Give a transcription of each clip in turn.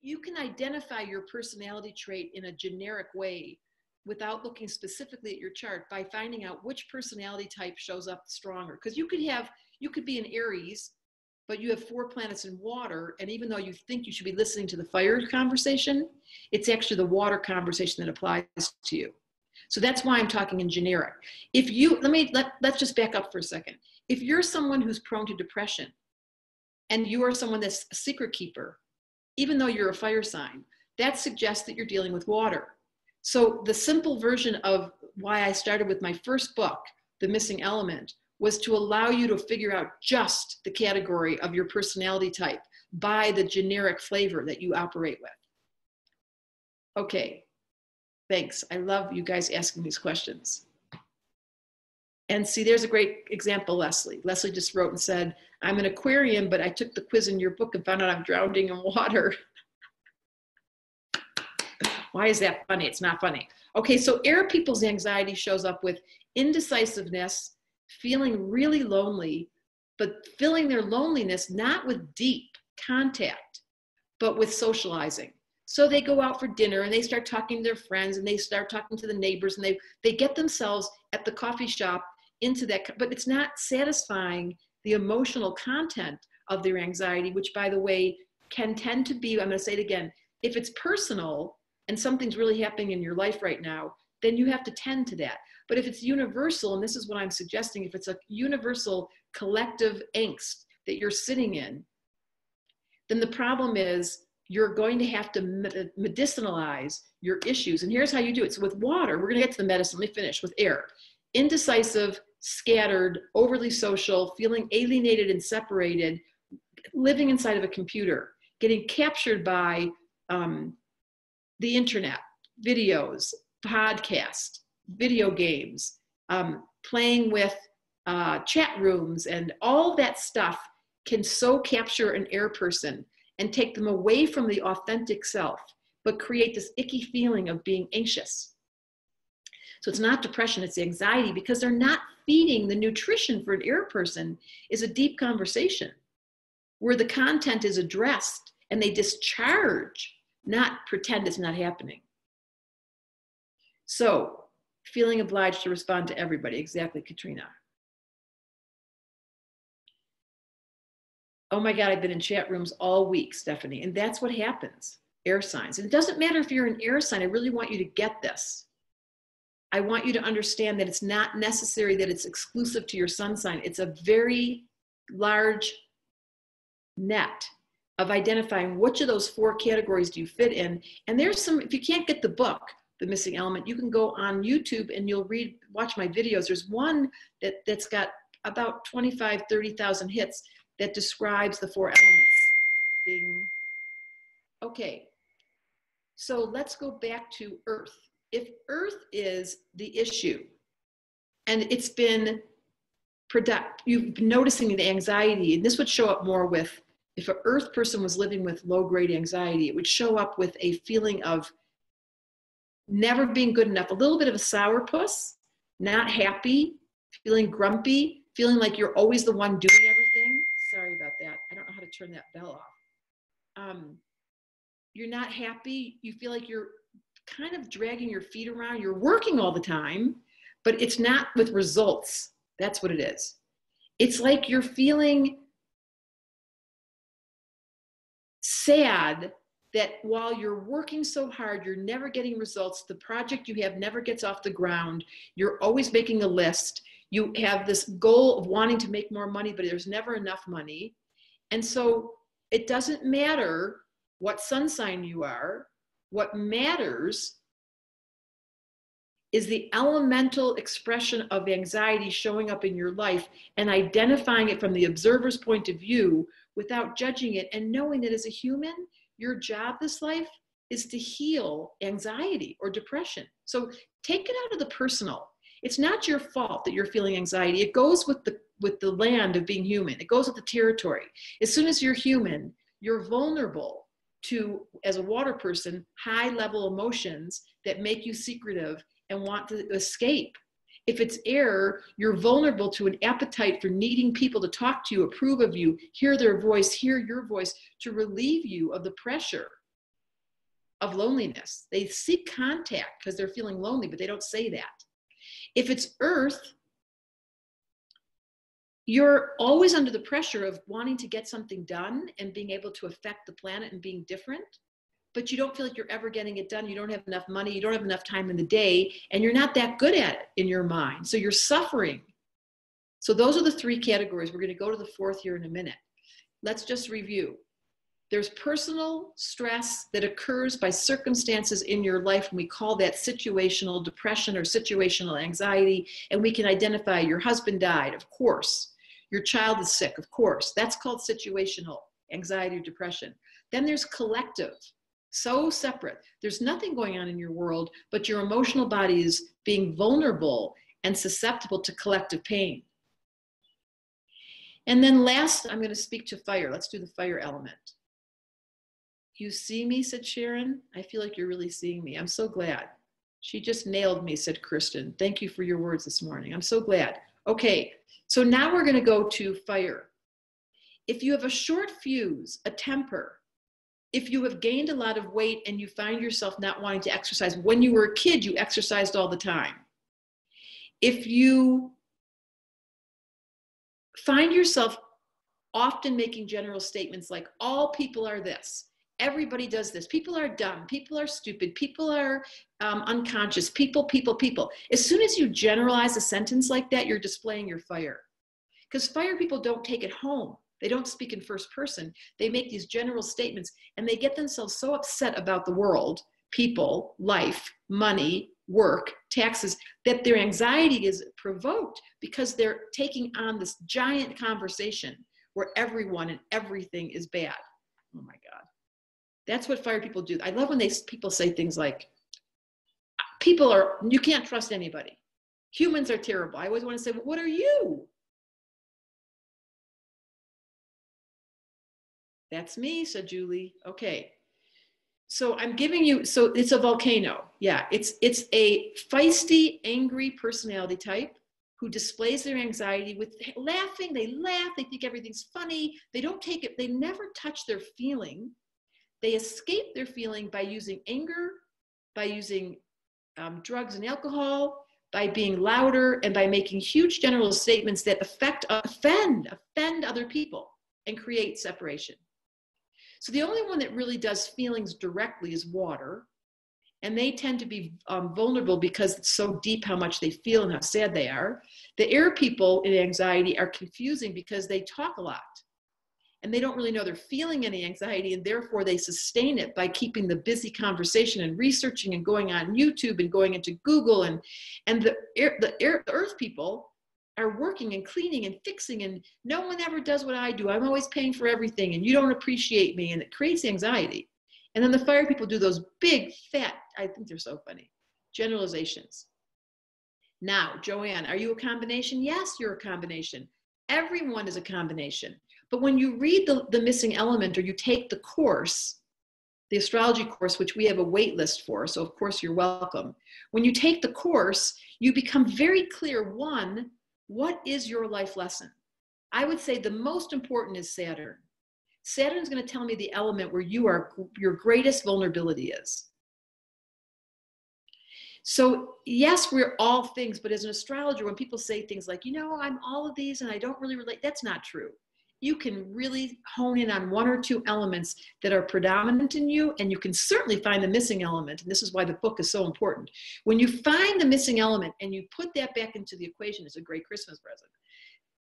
you can identify your personality trait in a generic way without looking specifically at your chart by finding out which personality type shows up stronger. Because you could be an Aries, but you have 4 planets in water, and even though you think you should be listening to the fire conversation, it's actually the water conversation that applies to you. So that's why I'm talking in generic. If you, let's just back up for a second. If you're someone who's prone to depression, and you are someone that's a secret keeper, even though you're a fire sign, that suggests that you're dealing with water. So the simple version of why I started with my first book, The Missing Element, was to allow you to figure out just the category of your personality type by the generic flavor that you operate with. Okay, thanks. I love you guys asking these questions. And see, there's a great example, Leslie. Leslie just wrote and said, I'm an Aquarian, but I took the quiz in your book and found out I'm drowning in water. Why is that funny? It's not funny. Okay, so air people's anxiety shows up with indecisiveness, feeling really lonely, but filling their loneliness not with deep contact, but with socializing. So they go out for dinner and they start talking to their friends and they start talking to the neighbors and they get themselves at the coffee shop into that, but it's not satisfying the emotional content of their anxiety, which, by the way, can tend to be, I'm going to say it again, if it's personal and something's really happening in your life right now, then you have to tend to that. But if it's universal, and this is what I'm suggesting, if it's a universal collective angst that you're sitting in, then the problem is you're going to have to medicinalize your issues. And here's how you do it. So with water, we're going to get to the medicine. Let me finish with air. Indecisive, scattered, overly social, feeling alienated and separated, living inside of a computer, getting captured by the internet, videos, podcasts, video games, playing with chat rooms, and all that stuff can so capture an air person and take them away from the authentic self, but create this icky feeling of being anxious. So it's not depression, it's anxiety, because they're not feeding the nutrition for an air person is a deep conversation where the content is addressed and they discharge, not pretend it's not happening. So feeling obliged to respond to everybody. Exactly, Katrina. Oh my God, I've been in chat rooms all week, Stephanie. And that's what happens, air signs. And it doesn't matter if you're an air sign. I really want you to get this. I want you to understand that it's not necessary that it's exclusive to your sun sign. It's a very large net of identifying which of those 4 categories do you fit in. And there's some, if you can't get the book, The Missing Element, you can go on YouTube and you'll watch my videos. There's one that's got about 25, 30,000 hits that describes the 4 elements. Bing. Okay, so let's go back to Earth. If Earth is the issue, and it's been you've been noticing the anxiety, and this would show up more with, if an Earth person was living with low-grade anxiety, it would show up with a feeling of never being good enough, a little bit of a sourpuss, not happy, feeling grumpy, feeling like you're always the one doing everything. Sorry about that. I don't know how to turn that bell off. You're not happy. You feel like you're kind of dragging your feet around. You're working all the time, but it's not with results. That's what it is. It's like you're feeling sad that while you're working so hard, you're never getting results. The project you have never gets off the ground. You're always making a list. You have this goal of wanting to make more money, but there's never enough money. And so it doesn't matter what sun sign you are. What matters is the elemental expression of anxiety showing up in your life and identifying it from the observer's point of view without judging it, and knowing that as a human, your job this life is to heal anxiety or depression. So take it out of the personal. It's not your fault that you're feeling anxiety. It goes with the land of being human. It goes with the territory. As soon as you're human, you're vulnerable to, as a water person, high level emotions that make you secretive and want to escape. If it's air, you're vulnerable to an appetite for needing people to talk to you, approve of you, hear their voice, hear your voice, to relieve you of the pressure of loneliness. They seek contact because they're feeling lonely, but they don't say that. If it's earth, you're always under the pressure of wanting to get something done and being able to affect the planet and being different, but you don't feel like you're ever getting it done. You don't have enough money. You don't have enough time in the day, and you're not that good at it in your mind. So you're suffering. So those are the three categories. We're going to go to the fourth here in a minute. Let's just review. There's personal stress that occurs by circumstances in your life, and we call that situational depression or situational anxiety. And we can identify your husband died, of course. Your child is sick, of course. That's called situational anxiety or depression. Then there's collective, so separate. There's nothing going on in your world, but your emotional body is being vulnerable and susceptible to collective pain. And then last, I'm going to speak to fire. Let's do the fire element. You see me, said Sharon. I feel like you're really seeing me. I'm so glad. She just nailed me, said Kristen. Thank you for your words this morning. I'm so glad. Okay, so now we're going to go to fire. If you have a short fuse, a temper, if you have gained a lot of weight and you find yourself not wanting to exercise, when you were a kid, you exercised all the time. If you find yourself often making general statements like, all people are this, everybody does this, people are dumb, people are stupid, people are unconscious, people. As soon as you generalize a sentence like that, you're displaying your fire. Because fire people don't take it home. They don't speak in first person. They make these general statements and they get themselves so upset about the world, people, life, money, work, taxes, that their anxiety is provoked because they're taking on this giant conversation where everyone and everything is bad. Oh my God. That's what fire people do. I love when people say things like, you can't trust anybody. Humans are terrible. I always want to say, well, what are you? That's me, said Julie. Okay. So I'm giving you, so it's a volcano. Yeah, it's a feisty, angry personality type who displays their anxiety with laughing. They laugh, they think everything's funny. They don't take it, they never touch their feeling. They escape their feeling by using anger, by using drugs and alcohol, by being louder, and by making huge general statements that offend other people and create separation. So the only one that really does feelings directly is water. And they tend to be vulnerable because it's so deep how much they feel and how sad they are. The air people in anxiety are confusing because they talk a lot. And they don't really know they're feeling any anxiety, and therefore they sustain it by keeping the busy conversation and researching and going on YouTube and going into Google. And the earth people are working and cleaning and fixing, and no one ever does what I do. I'm always paying for everything, and you don't appreciate me, and it creates anxiety. And then the fire people do those big, fat, I think they're so funny, generalizations. Now, Joanne, are you a combination? Yes, you're a combination. Everyone is a combination. But when you read the missing element, or you take the course, the astrology course, which we have a wait list for, so of course you're welcome. When you take the course, you become very clear, one, what is your life lesson? I would say the most important is Saturn. Saturn is going to tell me the element where your greatest vulnerability is. So yes, we're all things, but as an astrologer, when people say things like, I'm all of these and I don't really relate, that's not true. You can really hone in on one or two elements that are predominant in you, and you can certainly find the missing element. And this is why the book is so important. When you find the missing element and you put that back into the equation, it's a great Christmas present,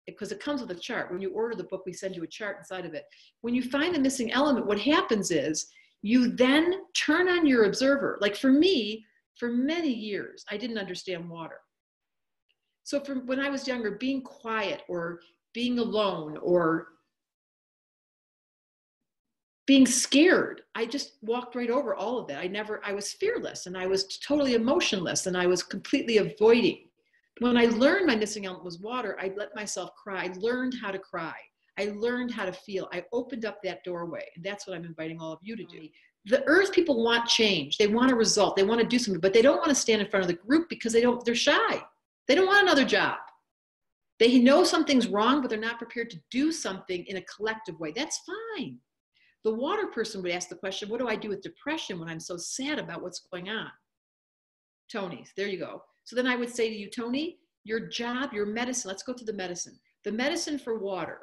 because it comes with a chart. When you order the book, we send you a chart inside of it. When you find the missing element, what happens is you then turn on your observer. Like for me, for many years, I didn't understand water. So when I was younger, being quiet or being alone or being scared, I just walked right over all of that. I was fearless, and I was totally emotionless, and I was completely avoiding. When I learned my missing element was water, I let myself cry. I learned how to cry. I learned how to feel. I opened up that doorway, and that's what I'm inviting all of you to do. The earth people want change. They want a result. They want to do something, but they don't want to stand in front of the group because they're shy. They don't want another job. They know something's wrong, but they're not prepared to do something in a collective way. That's fine. The water person would ask the question, what do I do with depression when I'm so sad about what's going on? Tony, there you go. So then I would say to you, Tony, your job, your medicine, let's go to the medicine. The medicine for water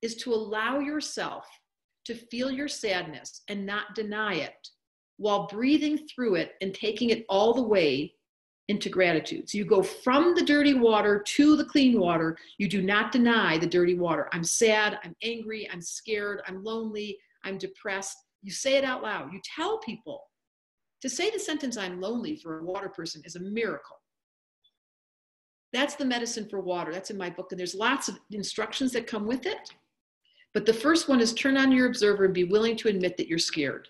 is to allow yourself to feel your sadness and not deny it while breathing through it and taking it all the way into gratitude. So you go from the dirty water to the clean water. You do not deny the dirty water. I'm sad, I'm angry, I'm scared, I'm lonely, I'm depressed. You say it out loud. You tell people. To say the sentence, I'm lonely, for a water person is a miracle. That's the medicine for water. That's in my book. And there's lots of instructions that come with it. But the first one is turn on your observer and be willing to admit that you're scared.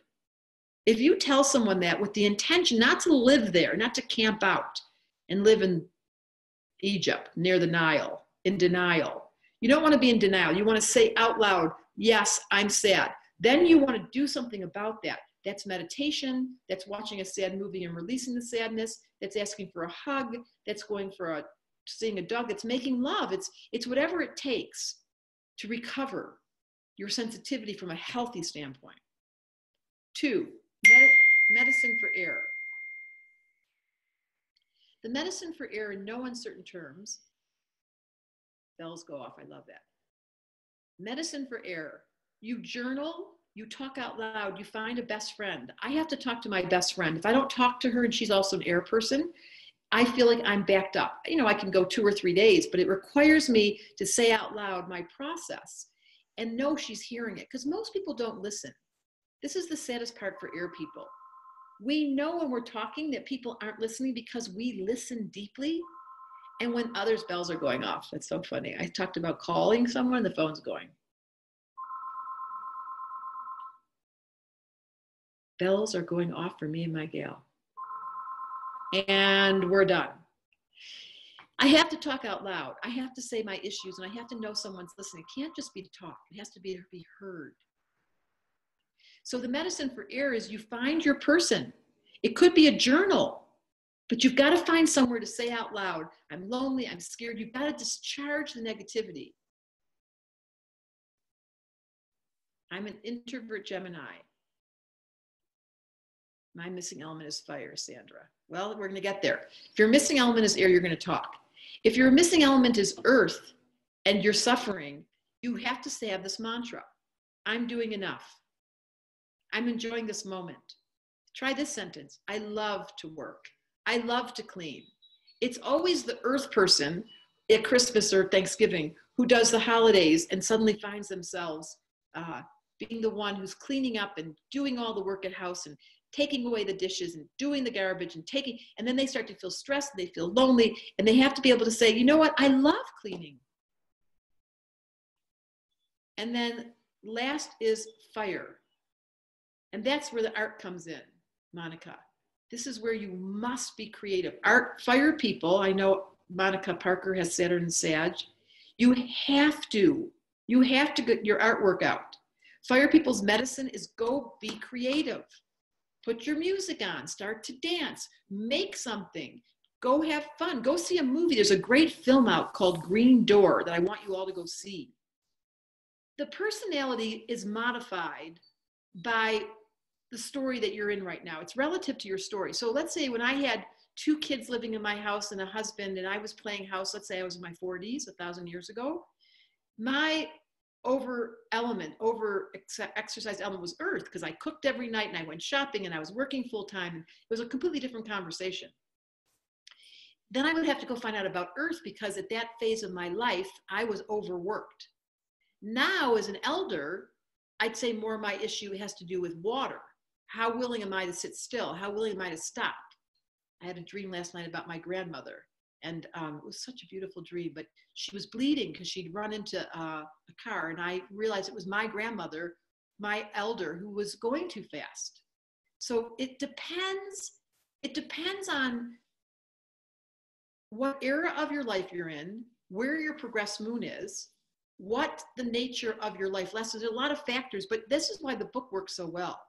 If you tell someone that with the intention not to live there, not to camp out and live in Egypt near the Nile, in denial. You don't want to be in denial. You want to say out loud, yes, I'm sad. Then you want to do something about that. That's meditation. That's watching a sad movie and releasing the sadness. That's asking for a hug. That's going for seeing a dog. That's making love. It's whatever it takes to recover your sensitivity from a healthy standpoint. 2, medicine for air. The medicine for air in no uncertain terms. Bells go off. I love that. Medicine for air. You journal. You talk out loud. You find a best friend. I have to talk to my best friend. If I don't talk to her and she's also an air person, I feel like I'm backed up. You know, I can go 2 or 3 days, but it requires me to say out loud my process and know she's hearing it, because most people don't listen. This is the saddest part for air people. We know when we're talking that people aren't listening because we listen deeply. And when others' bells are going off, that's so funny. I talked about calling someone, the phone's going. Bells are going off for me and my gal. And we're done. I have to talk out loud. I have to say my issues, and I have to know someone's listening. It can't just be talk. It has to be heard. So the medicine for air is you find your person. It could be a journal, but you've got to find somewhere to say out loud, I'm lonely, I'm scared. You've got to discharge the negativity. I'm an introvert Gemini. My missing element is fire, Sandra. Well, we're going to get there. If your missing element is air, you're going to talk. If your missing element is earth and you're suffering, you have to have this mantra. I'm doing enough. I'm enjoying this moment. Try this sentence. I love to work. I love to clean. It's always the earth person at Christmas or Thanksgiving who does the holidays and suddenly finds themselves being the one who's cleaning up and doing all the work at house and taking away the dishes and doing the garbage and then they start to feel stressed, they feel lonely, and they have to be able to say, you know what, I love cleaning. And then last is fire. And that's where the art comes in, Monica. This is where you must be creative. Fire people, I know Monica Parker has Saturn and Sag. You have to get your artwork out. Fire people's medicine is go be creative. Put your music on, start to dance, make something, go have fun, go see a movie. There's a great film out called Green Door that I want you all to go see. The personality is modified by the story that you're in right now. It's relative to your story. So let's say when I had 2 kids living in my house and a husband and I was playing house, let's say I was in my 40s, 1,000 years ago, my exercise element was earth, because I cooked every night and I went shopping and I was working full time. And it was a completely different conversation. Then I would have to go find out about earth, because at that phase of my life, I was overworked. Now as an elder, I'd say more of my issue has to do with water. How willing am I to sit still? How willing am I to stop? I had a dream last night about my grandmother. And it was such a beautiful dream, but she was bleeding because she'd run into a car. And I realized it was my grandmother, my elder, who was going too fast. So it depends on what era of your life you're in, where your progressed moon is, what the nature of your life lessons. There's a lot of factors, but this is why the book works so well.